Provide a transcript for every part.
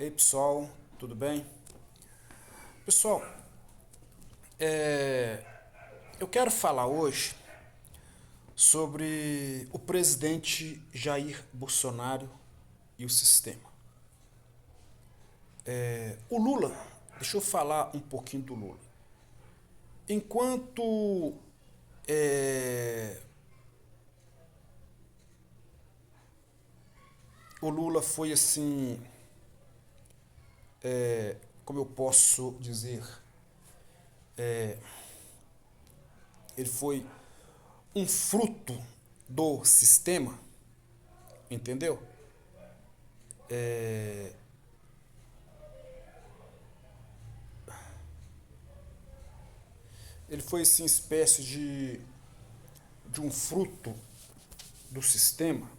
Ei pessoal, tudo bem? Pessoal, eu quero falar hoje sobre o presidente Jair Bolsonaro e o sistema. O Lula, deixa eu falar um pouquinho do Lula. Enquanto o Lula foi assim, como eu posso dizer, ele foi um fruto do sistema, entendeu? Ele foi assim, espécie de um fruto do sistema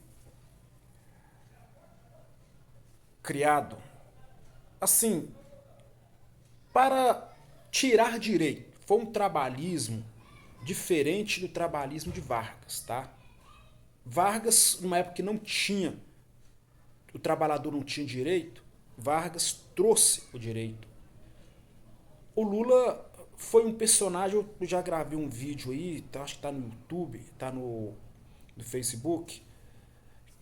criado assim para tirar direito. Foi um trabalhismo diferente do trabalhismo de Vargas, tá? Vargas, numa época que não tinha, o trabalhador não tinha direito, Vargas trouxe o direito. O Lula foi um personagem, eu já gravei um vídeo aí, acho que tá no YouTube, tá no Facebook,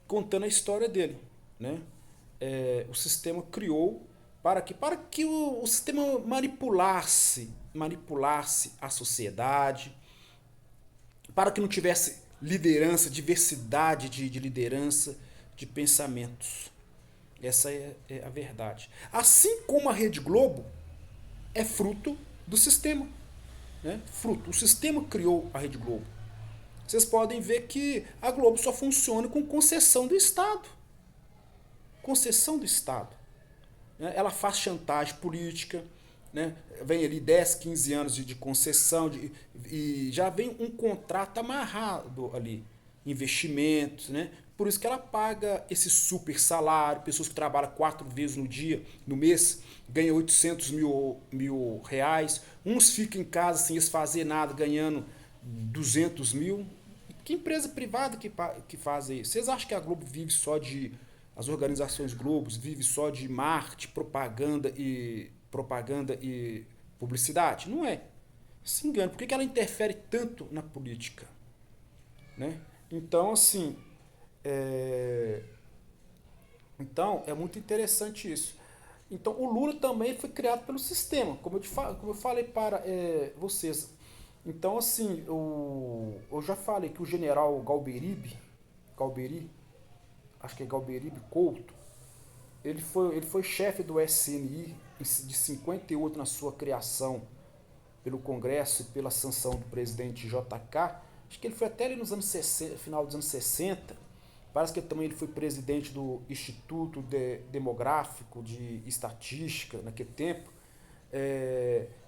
contando a história dele, né? O sistema criou para que o sistema manipulasse a sociedade, para que não tivesse liderança, diversidade de liderança, de pensamentos. Essa é a verdade. Assim como a Rede Globo é fruto do sistema, né? Fruto. O sistema criou a Rede Globo. Vocês podem ver que a Globo só funciona com concessão do Estado. Concessão do Estado. Ela faz chantagem política, né? Vem ali 10, 15 anos de concessão e já vem um contrato amarrado ali, investimentos, né? Por isso que ela paga esse super salário, pessoas que trabalham 4 vezes no dia, no mês, ganham 800 mil reais, uns ficam em casa sem fazer nada, ganhando 200 mil. Que empresa privada que faz isso? Vocês acham que a Globo vive só de as organizações Globos vivem só de marketing, propaganda e publicidade? Não é. Se engana. Por que ela interfere tanto na política? Né? Então, assim, então é muito interessante isso. Então, o Lula também foi criado pelo sistema, como eu falei para vocês. Então, assim, eu já falei que o general Galberi, acho que é Galberibe Couto, ele foi chefe do SNI de 58 na sua criação pelo Congresso e pela sanção do presidente JK. Acho que ele foi até ali nos anos 60, final dos anos 60. Parece que também ele foi presidente do Instituto Demográfico de Estatística naquele tempo.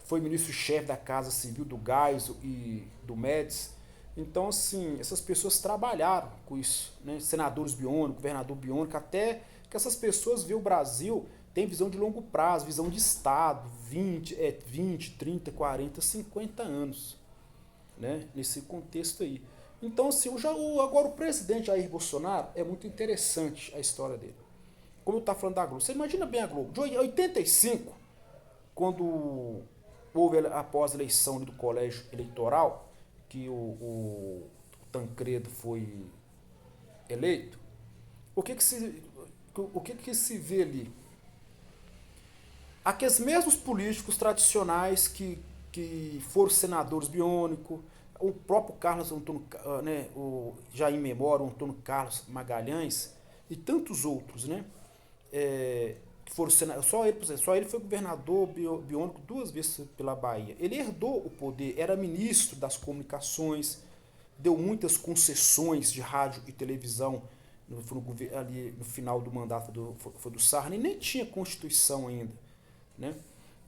Foi ministro-chefe da Casa Civil do Geisel e do Médici. Então, assim, essas pessoas trabalharam com isso, né? Senadores biônicos, governador biônico, até que essas pessoas veem o Brasil, tem visão de longo prazo, visão de Estado, 20, 30, 40, 50 anos, né? Nesse contexto aí. Então, assim, agora o presidente Jair Bolsonaro é muito interessante a história dele. Como eu estava falando da Globo, você imagina bem a Globo, de 85, quando houve após a eleição do colégio eleitoral, que o Tancredo foi eleito, o que se vê ali? Aqueles mesmos políticos tradicionais que foram senadores biônicos, o próprio Carlos Antônio, né, já em memória, o Antônio Carlos Magalhães e tantos outros, né, que foram senadores, só ele foi governador biônico 2 vezes pela Bahia. Ele herdou o poder, era ministro das comunicações, deu muitas concessões de rádio e televisão ali no final do mandato do Sarney, nem tinha Constituição ainda, né?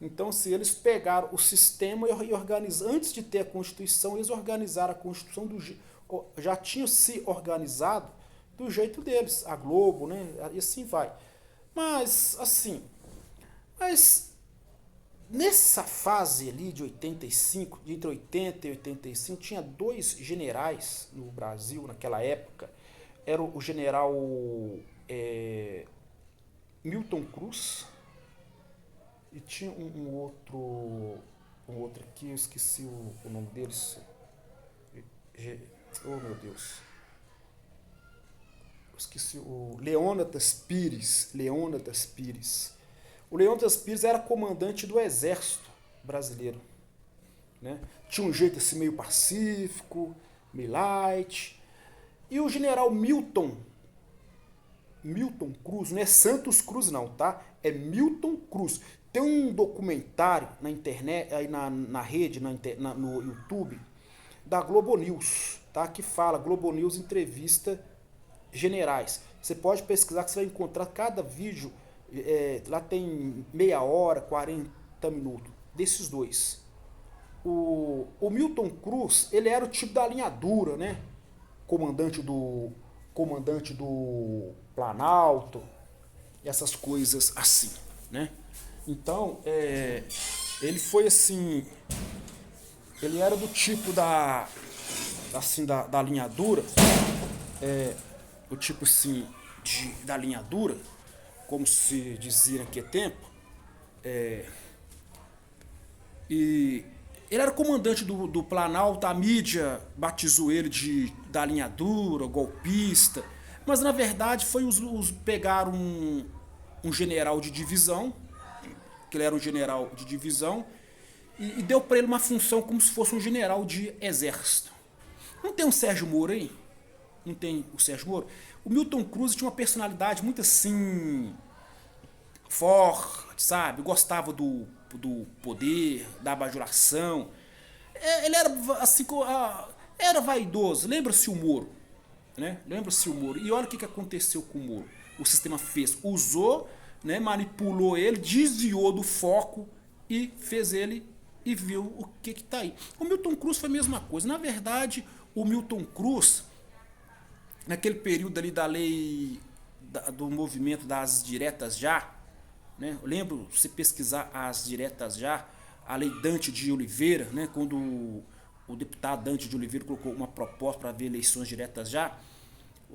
Então, se eles pegaram o sistema e organizaram, antes de ter a Constituição, eles organizaram a Constituição já tinham se organizado do jeito deles, a Globo, né? E assim vai. Mas, assim, mas nessa fase ali de 85, entre 80 e 85, tinha 2 generais no Brasil naquela época. Era o general Milton Cruz, E tinha um outro aqui, eu esqueci o nome deles. Oh meu Deus. Eu esqueci o Leônidas Pires. Leônidas Pires. O Leônidas Pires era comandante do exército brasileiro, né? Tinha um jeito assim meio pacífico, meio light. E o general Milton Cruz, não é Santos Cruz não, tá? É Milton Cruz. Tem um documentário na internet, aí na rede, no YouTube, da Globo News, tá? Que fala, Globo News entrevista generais. Você pode pesquisar que você vai encontrar cada vídeo, lá tem meia hora, 40 minutos, desses dois. O Milton Cruz, ele era o tipo da linha dura, né? Comandante do Planalto, essas coisas assim, né? Então, ele foi assim, ele era do tipo da linha dura, o tipo assim, da linha dura, como se dizia naquele tempo, e ele era comandante do Planalto, a mídia batizou ele da linha dura, golpista, mas na verdade foi pegaram um general de divisão, que ele era um general de divisão, e deu para ele uma função como se fosse um general de exército. Não tem um Sérgio Moro aí? Não tem o Sérgio Moro? O Milton Cruz tinha uma personalidade muito assim, forte, sabe? Gostava do poder, da bajulação. Ele era assim, era vaidoso. Lembra-se o Moro, né? Lembra-se o Moro. E olha o que aconteceu com o Moro. O sistema fez, usou, né? Manipulou ele, desviou do foco e fez ele e viu o que está aí. O Milton Cruz foi a mesma coisa. Na verdade, o Milton Cruz, naquele período ali da lei do movimento das diretas já, né? Eu lembro, se pesquisar as diretas já, a lei Dante de Oliveira, né? Quando o deputado Dante de Oliveira colocou uma proposta para ver eleições diretas já,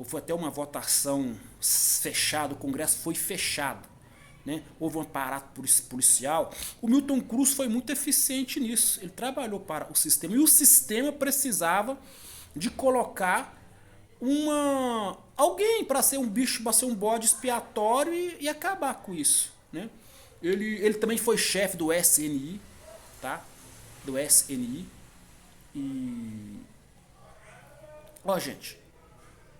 foi até uma votação fechada, o Congresso foi fechado, né? Houve um aparato policial. O Milton Cruz foi muito eficiente nisso, ele trabalhou para o sistema, e o sistema precisava de colocar alguém para ser um bicho, para ser um bode expiatório e acabar com isso, né? Ele também foi chefe do SNI, tá? Do SNI. E ó, gente,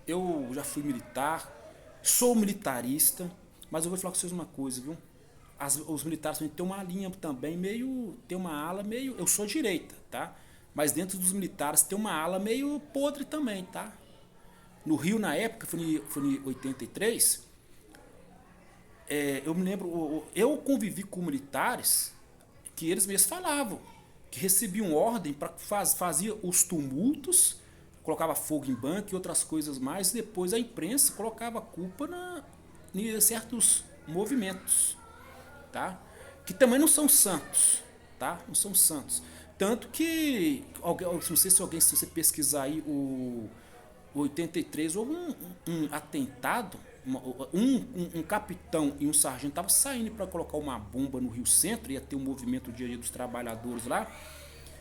eu já fui militar, sou militarista, mas eu vou falar com vocês uma coisa, viu? Os militares também tem uma linha também meio, tem uma ala meio, eu sou direita, tá? Mas dentro dos militares tem uma ala meio podre também, tá? No Rio, na época, foi em 83, eu me lembro, eu convivi com militares que eles mesmos falavam que recebiam ordem para fazia os tumultos, colocava fogo em banco e outras coisas mais, e depois a imprensa colocava a culpa em certos movimentos, tá? Que também não são santos, tá? Não são santos. Tanto que, não sei se você pesquisar aí o 83, houve um atentado, um capitão e um sargento estavam saindo para colocar uma bomba no Rio Centro, ia ter um movimento dia a dia dos trabalhadores lá,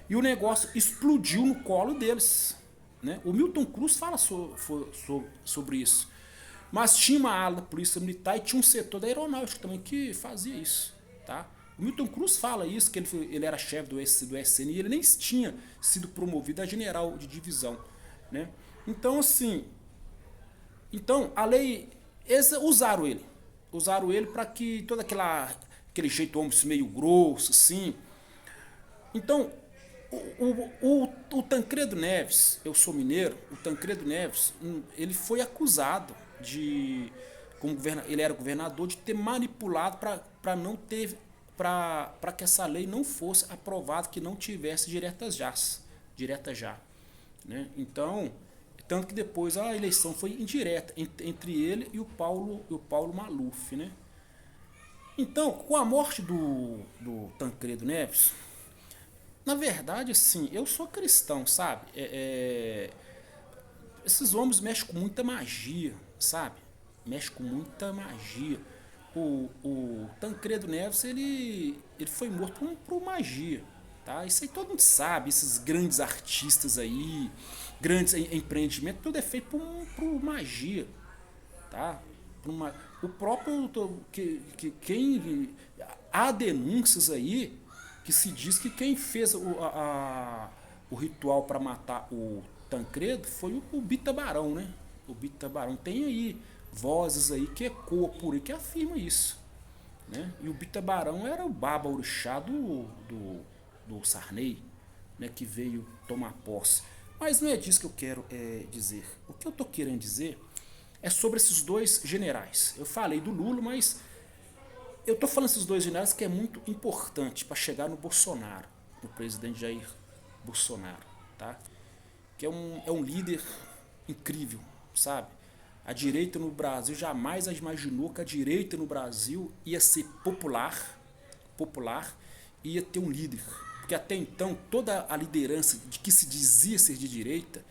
e o negócio explodiu no colo deles, né? O Milton Cruz fala sobre isso. Mas tinha uma ala da polícia militar e tinha um setor da aeronáutica também que fazia isso, tá? O Milton Cruz fala isso, que ele era chefe do SN e ele nem tinha sido promovido a general de divisão, né? Então, assim, a lei, eles usaram ele para que todo aquele jeito homem meio grosso, assim. Então, o Tancredo Neves, eu sou mineiro, o Tancredo Neves, ele foi acusado ele era governador, de ter manipulado para não ter, para que essa lei não fosse aprovada, que não tivesse diretas já, né? Então, tanto que depois a eleição foi indireta entre ele e o Paulo Maluf, né? Então, com a morte do Tancredo Neves, na verdade, assim, eu sou cristão, sabe? Esses homens mexem com muita magia, sabe? Mexem com muita magia. o Tancredo Neves, ele foi morto por magia. Tá? Isso aí todo mundo sabe, esses grandes artistas aí, grandes empreendimentos, tudo é feito por magia. Tá? O próprio quem há denúncias aí que se diz que quem fez o ritual para matar o Tancredo foi o Bita Barão, né? O Bita Barão tem aí vozes aí que ecoam por aí que afirma isso, né? E o Bita Barão era o baba orixá do Sarney, né? Que veio tomar posse. Mas não é disso que eu quero dizer. O que eu estou querendo dizer é sobre esses dois generais. Eu falei do Lula, mas eu estou falando esses dois generais que é muito importante para chegar no Bolsonaro, no presidente Jair Bolsonaro, tá? Que é um líder incrível, sabe? A direita no Brasil jamais imaginou que a direita no Brasil ia ser popular, ia ter um líder. Porque até então toda a liderança de que se dizia ser de direita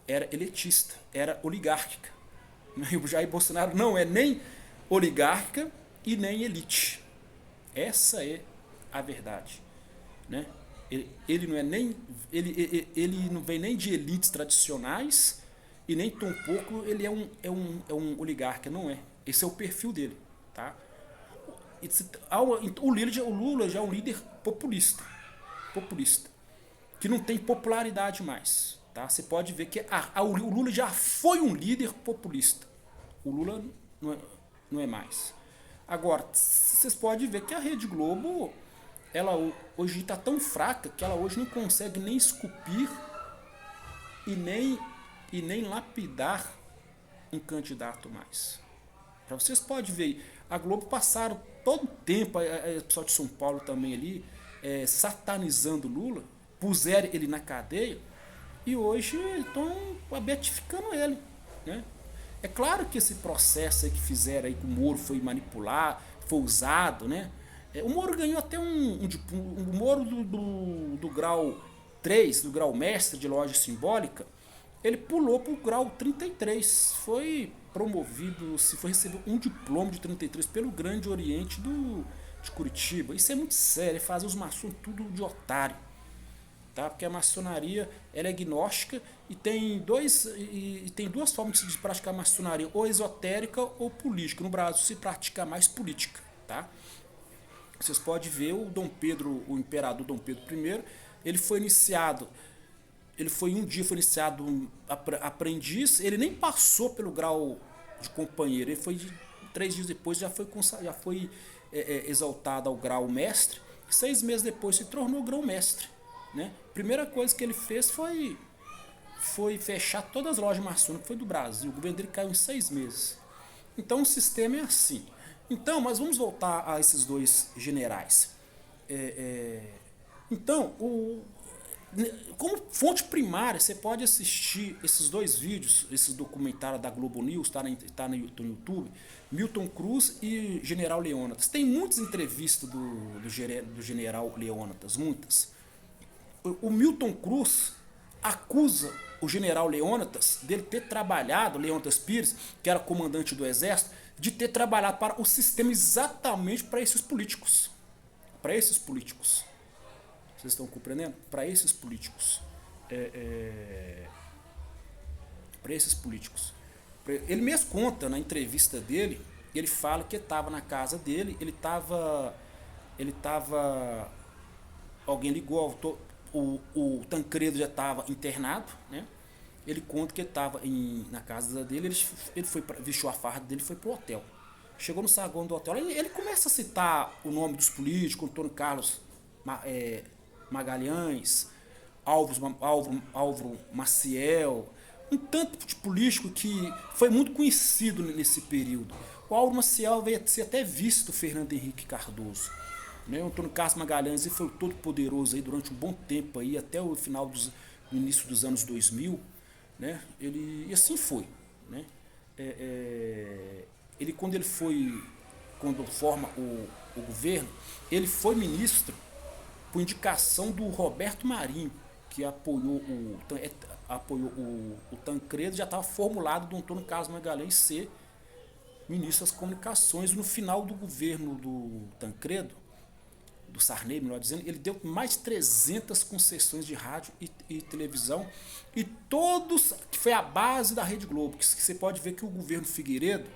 era elitista, era oligárquica. O Jair Bolsonaro não é nem oligárquica e nem elite. Essa é a verdade, né? Ele não é nem ele não vem nem de elites tradicionais e nem tampouco ele é um oligarca, não é. Esse é o perfil dele, tá? O Lula já é um líder populista, que não tem popularidade mais, tá? Você pode ver que o Lula já foi um líder populista. O Lula não é mais. Agora, vocês podem ver que a Rede Globo, ela hoje está tão fraca que ela hoje não consegue nem esculpir e nem lapidar um candidato mais. Para vocês podem ver, a Globo passaram todo o tempo, o pessoal de São Paulo também ali, satanizando Lula, puseram ele na cadeia e hoje estão beatificando ele, né? É claro que esse processo aí que fizeram aí, que o Moro foi manipular, foi usado, né? O Moro ganhou até o Moro do grau 3, do grau mestre de loja simbólica, ele pulou para o grau 33, foi promovido, se foi receber um diploma de 33 pelo Grande Oriente de Curitiba. Isso é muito sério, fazer os maçons tudo de otário. Tá? Porque a maçonaria ela é agnóstica e tem duas formas de praticar a maçonaria, ou esotérica ou política. No Brasil se pratica mais política, tá? Vocês podem ver o imperador Dom Pedro I, ele foi iniciado, foi iniciado aprendiz, ele nem passou pelo grau de companheiro, ele foi 3 dias depois já foi exaltado ao grau mestre, 6 meses depois se tornou grau mestre. Né? Primeira coisa que ele fez foi fechar todas as lojas maçônicas, foi do Brasil. O governo dele caiu em 6 meses. Então o sistema é assim. Então, mas vamos voltar a esses dois generais. Então, como fonte primária, você pode assistir esses dois vídeos, esses documentários da Globo News, tá no YouTube, Milton Cruz e General Leônidas. Tem muitas entrevistas do General Leônidas, muitas. O Milton Cruz acusa o general Leônidas dele ter trabalhado, Leônidas Pires, que era comandante do exército, de ter trabalhado para o sistema exatamente para esses políticos. Para esses políticos. Vocês estão compreendendo? Para esses políticos. Para esses políticos. Ele mesmo conta na entrevista dele, ele fala que estava na casa dele, ele estava alguém ligou, o Tancredo já estava internado, né? Ele conta que ele estava na casa dele, ele vestiu a farda dele e foi pro hotel. Chegou no saguão do hotel, ele começa a citar o nome dos políticos, Antônio Carlos Magalhães, Álvaro Maciel, um tanto de político que foi muito conhecido nesse período. O Álvaro Maciel veio a ser até vice do Fernando Henrique Cardoso. Né? O Antônio Carlos Magalhães foi todo poderoso aí durante um bom tempo aí, até o início dos anos 2000, né? E assim foi, né? Quando forma o governo, ele foi ministro por indicação do Roberto Marinho, que apoiou o Tancredo, já estava formulado do Antônio Carlos Magalhães ser ministro das comunicações. No final do governo do Tancredo, do Sarney, melhor dizendo, ele deu mais de 300 concessões de rádio e televisão, e todos, que foi a base da Rede Globo, que você pode ver que o governo Figueiredo,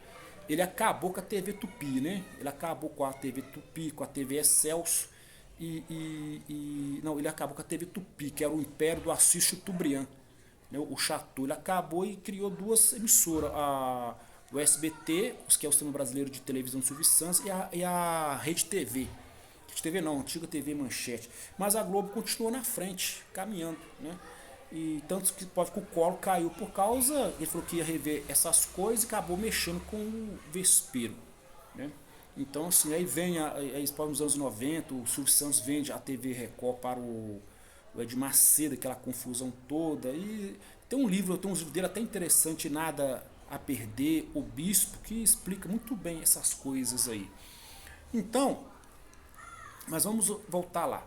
ele acabou com a TV Tupi, né? Ele acabou com a TV Tupi, com a TV Excelso, não, ele acabou com a TV Tupi, que era o império do Assis Chateaubriand, né? O Chateau. Ele acabou e criou duas emissoras, o SBT, que é o Sistema Brasileiro de Televisão do Silvio Santos, e a Rede TV. Rede TV não, antiga TV Manchete. Mas a Globo continuou na frente, caminhando, né? E tanto que pode que o Collor caiu por causa, ele falou que ia rever essas coisas e acabou mexendo com o vespeiro, né? Então assim, aí vem aí nos anos 90, o Silvio Santos vende a TV Record para o Ed Macedo, aquela confusão toda. E tem um livro dele até interessante, Nada a Perder, O Bispo, que explica muito bem essas coisas aí. Então, mas vamos voltar lá.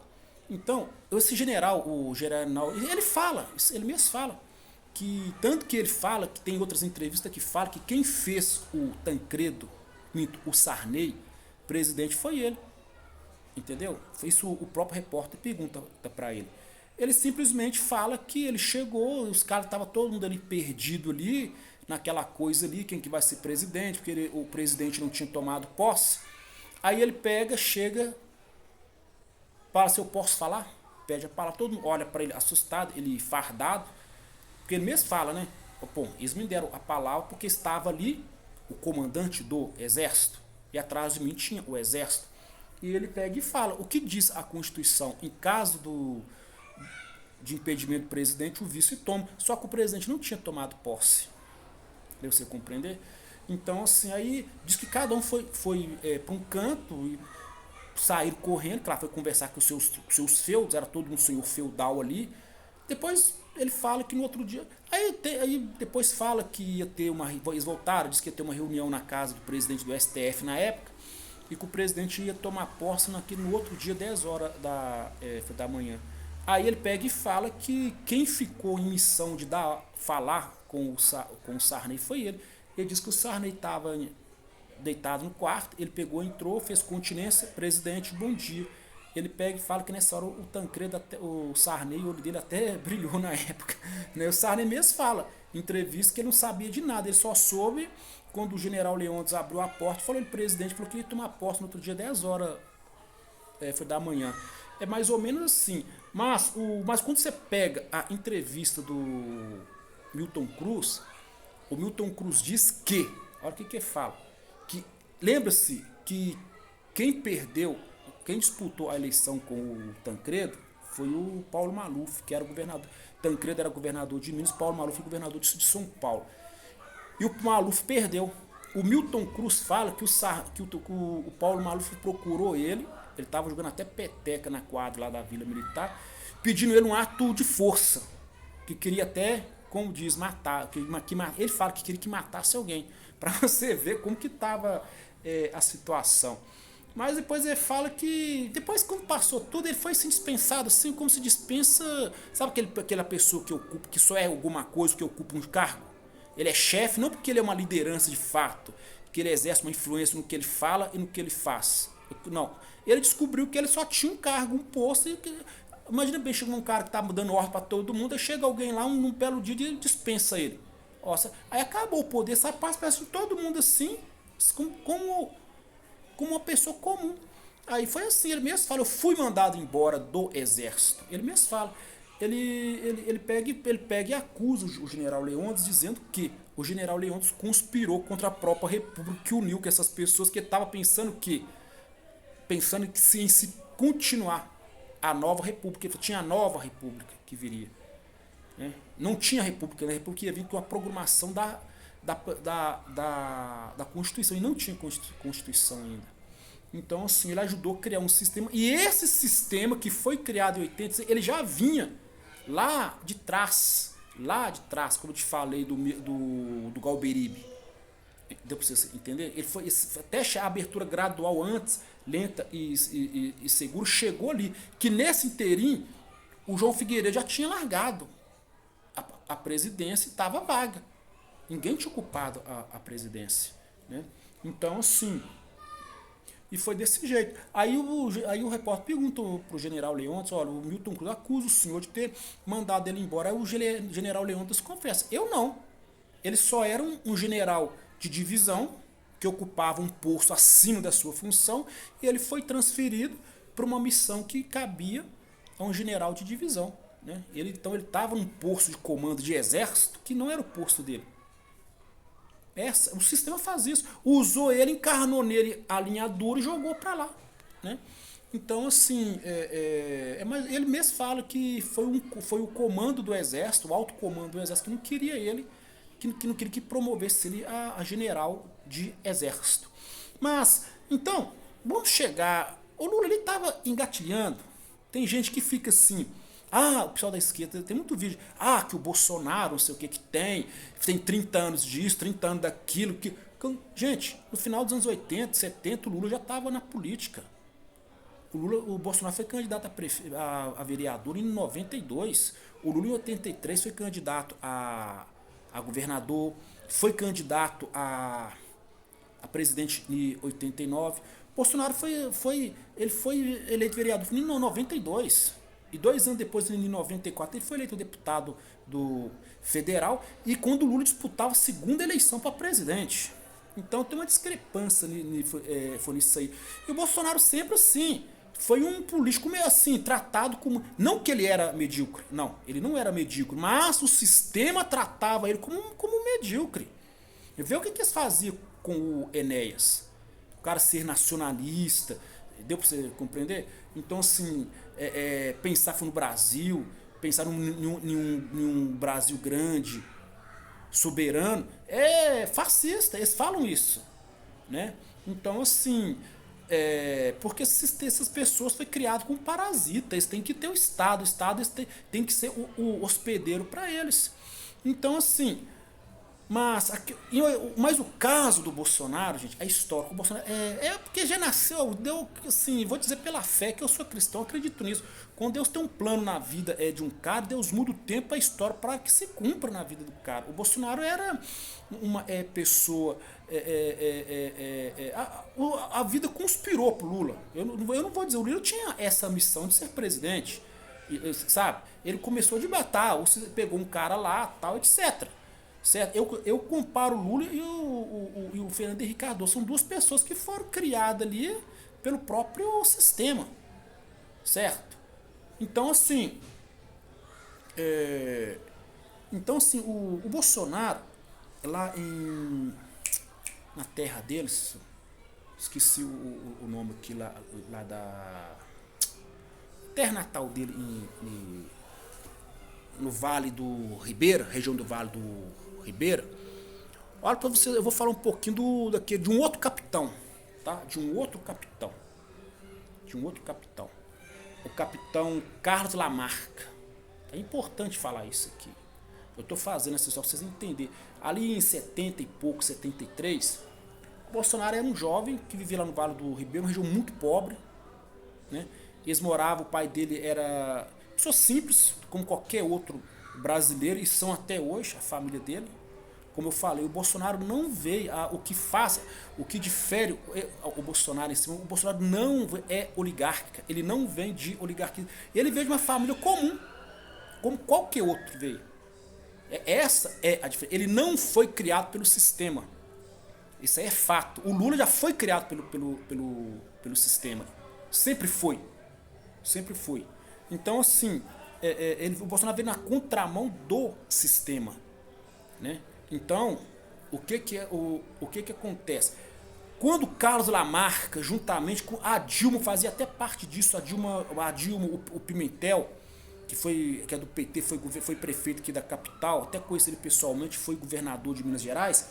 Então, esse general, o general, ele mesmo fala, que tanto que ele fala, que tem outras entrevistas que fala que quem fez o Tancredo, o Sarney, presidente foi ele. Entendeu? Foi isso, o próprio repórter pergunta para ele. Ele simplesmente fala que ele chegou, os caras estavam todo mundo ali perdido ali, naquela coisa ali, quem que vai ser presidente, porque o presidente não tinha tomado posse. Aí ele pega, chega, fala se eu posso falar, pede a palavra, todo mundo olha para ele assustado, ele fardado, porque ele mesmo fala, né? Pô, eles me deram a palavra porque estava ali o comandante do exército, e atrás de mim tinha o exército. E ele pega e fala, o que diz a Constituição? Em caso de impedimento do presidente, o vice toma. Só que o presidente não tinha tomado posse. Deu você compreender? Então, assim, aí diz que cada um foi para um canto e saíram correndo, claro, foi conversar com os seus feudos, era todo um senhor feudal ali. Depois ele fala que no outro dia. Aí depois fala que ia ter uma. Eles voltaram, disse que ia ter uma reunião na casa do presidente do STF na época, e que o presidente ia tomar posse no outro dia, 10 horas da manhã. Aí ele pega e fala que quem ficou em missão de falar com o Sarney foi ele. Ele disse que o Sarney estava deitado no quarto, ele pegou, entrou, fez continência, presidente, bom dia. Ele pega e fala que nessa hora o Tancredo, o Sarney, o olho dele até brilhou na época, né? O Sarney mesmo fala, em entrevista, que ele não sabia de nada, ele só soube quando o general Leônidas abriu a porta, falou, o presidente falou que ia tomar posse no outro dia, 10 horas foi da manhã. É mais ou menos assim. Mas quando você pega a entrevista do Milton Cruz, o Milton Cruz diz que, olha o que ele fala, que lembra-se que quem disputou a eleição com o Tancredo foi o Paulo Maluf, que era governador. Tancredo era governador de Minas, Paulo Maluf foi governador de São Paulo. E o Maluf perdeu. O Milton Cruz fala que o Paulo Maluf procurou ele estava jogando até peteca na quadra lá da Vila Militar, pedindo ele um ato de força, que queria até, como diz, matar. Ele fala que queria que matasse alguém, para você ver como que estava a situação. Mas depois ele fala que, depois quando passou tudo, ele foi se dispensado, assim como se dispensa, sabe aquela pessoa que só é alguma coisa, que ocupa um cargo? Ele é chefe, não porque ele é uma liderança de fato, que ele exerce uma influência no que ele fala e no que ele faz. Não, ele descobriu que ele só tinha um cargo, um posto. Imagina bem, chega um cara que tá dando ordem para todo mundo, aí chega alguém lá, num belo dia e dispensa ele. Nossa, aí acabou o poder, sai para de todo mundo assim, como uma pessoa comum. Aí foi assim, ele mesmo fala, eu fui mandado embora do exército. Ele mesmo fala. Ele pega e acusa o general Leônidas, dizendo que o general Leônidas conspirou contra a própria república, que uniu com essas pessoas, que estavam pensando que se continuar a nova república, tinha a nova república que viria, né? Não tinha república, a república ia vir com a programação da Constituição, e não tinha Constituição ainda. Então, assim, ele ajudou a criar um sistema, e esse sistema que foi criado em 80, ele já vinha lá de trás, como eu te falei do Galberibe. Deu pra você entender? Ele foi até a abertura gradual antes, lenta e seguro, chegou ali. Que nesse inteirinho, o João Figueiredo já tinha largado a presidência e estava vaga. Ninguém tinha ocupado a presidência, né? Então, assim, e foi desse jeito. Aí o repórter perguntou pro general Leônidas, olha, o Milton Cruz acusa o senhor de ter mandado ele embora. Aí o general Leônidas confessa, eu não. Ele só era um general de divisão, que ocupava um posto acima da sua função, e ele foi transferido para uma missão que cabia a um general de divisão. Né? Então ele estava num posto de comando de exército que não era o posto dele. O sistema faz isso. Usou ele, encarnou nele a linha dura e jogou para lá. Né? Então, assim, mas ele mesmo fala que foi o comando do exército, o alto comando do exército, que não queria ele, que não queria que promovesse ele a general de exército. Mas, então, vamos chegar. O Lula ele estava engatilhando. Tem gente que fica assim. O pessoal da esquerda tem muito vídeo. Que o Bolsonaro, não sei o que tem 30 anos disso, 30 anos daquilo. Gente, no final dos anos 80, 70, o Lula já estava na política. O Bolsonaro foi candidato a vereador em 92. O Lula em 83 foi candidato a governador. Foi candidato a presidente em 89. Bolsonaro foi eleito vereador em 92. E 2 anos depois, em 94, ele foi eleito deputado do federal. E quando o Lula disputava a segunda eleição para presidente. Então tem uma discrepância foi nisso aí. E o Bolsonaro sempre assim. Foi um político meio assim, tratado como. Não que ele era medíocre. Não, ele não era medíocre. Mas o sistema tratava ele como medíocre. E vê o que eles faziam com o Enéas. O cara ser nacionalista. Deu pra você compreender? Então, assim, pensar no Brasil, pensar em um Brasil grande, soberano, é fascista, eles falam isso, né? Então, assim, porque essas pessoas foi criado como parasita, eles têm que ter o Estado eles tem que ser o hospedeiro para eles. Então, assim, mas o caso do Bolsonaro, gente, é histórico. O Bolsonaro porque já nasceu, deu assim, vou dizer pela fé que eu sou cristão, acredito nisso. Quando Deus tem um plano na vida de um cara, Deus muda o tempo, a história para que se cumpra na vida do cara. O Bolsonaro era uma pessoa. A vida conspirou pro Lula. Eu não vou dizer, o Lula tinha essa missão de ser presidente, sabe? Ele começou a debater, ou você pegou um cara lá, tal, etc. Certo? Eu comparo o Lula e o Fernando Henrique Cardoso. São duas pessoas que foram criadas ali pelo próprio sistema. Certo? Então, assim. O Bolsonaro, lá na terra deles, esqueci o nome aqui lá da terra natal dele, no Vale do Ribeira, região do Vale do Ribeira. Olha para você, eu vou falar um pouquinho de um outro capitão, tá? De um outro capitão. O capitão Carlos Lamarca. É importante falar isso aqui. Eu tô fazendo essa só para vocês entenderem. Ali em 70 e pouco, 73, o Bolsonaro era um jovem que vivia lá no Vale do Ribeira, uma região muito pobre, né? Eles moravam, o pai dele era pessoa simples, como qualquer outro brasileiro, e são até hoje a família dele. Como eu falei, o Bolsonaro não veio, o que difere o Bolsonaro em cima, o Bolsonaro não é oligárquica, ele não vem de oligarquia, ele veio de uma família comum, como qualquer outro veio. Essa é a diferença. Ele não foi criado pelo sistema. Isso aí é fato. O Lula já foi criado pelo sistema. Sempre foi. Então, assim, o Bolsonaro veio na contramão do sistema, né? Então, o que acontece? Quando Carlos Lamarca, juntamente com a Dilma, fazia até parte disso, a Dilma, o Pimentel, que é do PT, foi prefeito aqui da capital, até conheci ele pessoalmente, foi governador de Minas Gerais.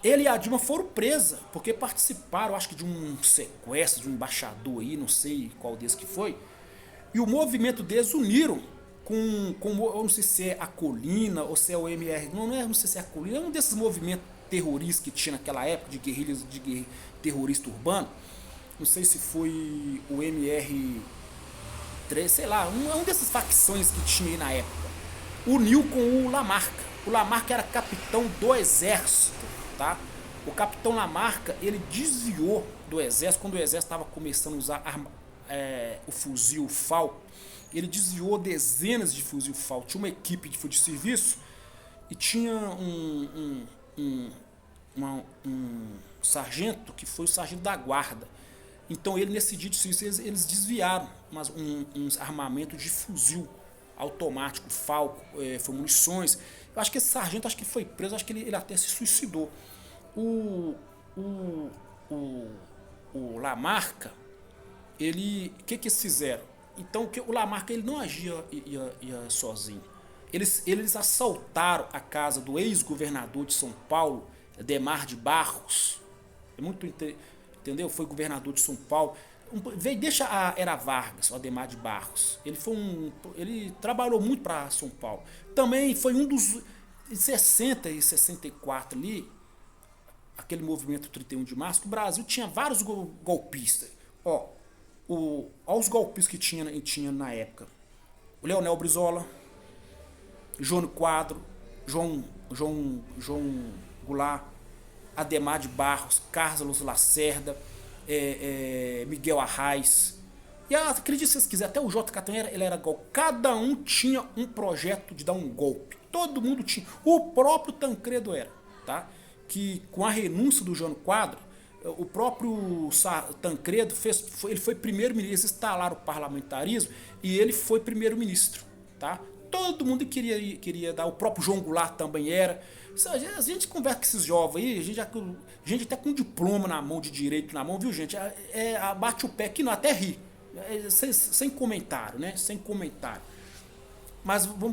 Ele e a Dilma foram presos, porque participaram, acho que de um sequestro de um embaixador aí, não sei qual desses que foi. E o movimento deles uniram com eu não sei se é a Colina ou se é o MR, não sei se é a Colina, é um desses movimentos terroristas que tinha naquela época, de guerrilhas, terrorista urbano. Não sei se foi o MR3, sei lá, um dessas facções que tinha aí na época. Uniu com o Lamarca. O Lamarca era capitão do exército, tá? O capitão Lamarca, ele desviou do exército, quando o exército estava começando a usar o fuzil FAL, ele desviou dezenas de fuzil FAL. Tinha uma equipe de serviço e tinha um sargento que foi o sargento da guarda. Então ele nesse dia de serviço eles desviaram uns armamentos de fuzil automático, FAL, foi munições. Eu acho que esse sargento acho que foi preso, acho que ele até se suicidou. O, o, o, o Lamarca, ele, o que eles fizeram? Então o Lamarca ele não agia ia sozinho. Eles assaltaram a casa do ex-governador de São Paulo, Adhemar de Barros. É muito entendeu? Foi governador de São Paulo. Veio, deixa a Era Vargas, o Adhemar de Barros. Ele trabalhou muito para São Paulo. Também foi um dos em 60 e 64 ali, aquele movimento 31 de março, que o Brasil tinha vários golpistas. Ó, os golpistas que tinha na época. O Leonel Brizola, Jônio Quadro, João Goulart, Adhemar de Barros, Carlos Lacerda, Miguel Arraes. E acredite se vocês quiserem, até o J. Catanheira ele era golpe. Cada um tinha um projeto de dar um golpe. Todo mundo tinha. O próprio Tancredo era, tá? Que com a renúncia do Jânio Quadro, o próprio Tancredo ele foi primeiro-ministro, eles instalaram o parlamentarismo e ele foi primeiro-ministro, tá? Todo mundo queria dar, o próprio João Goulart também era. A gente conversa com esses jovens aí, gente até com diploma na mão, de direito na mão, viu gente? Bate o pé aqui, não, até ri. Sem comentário, né? Sem comentário. Mas vamos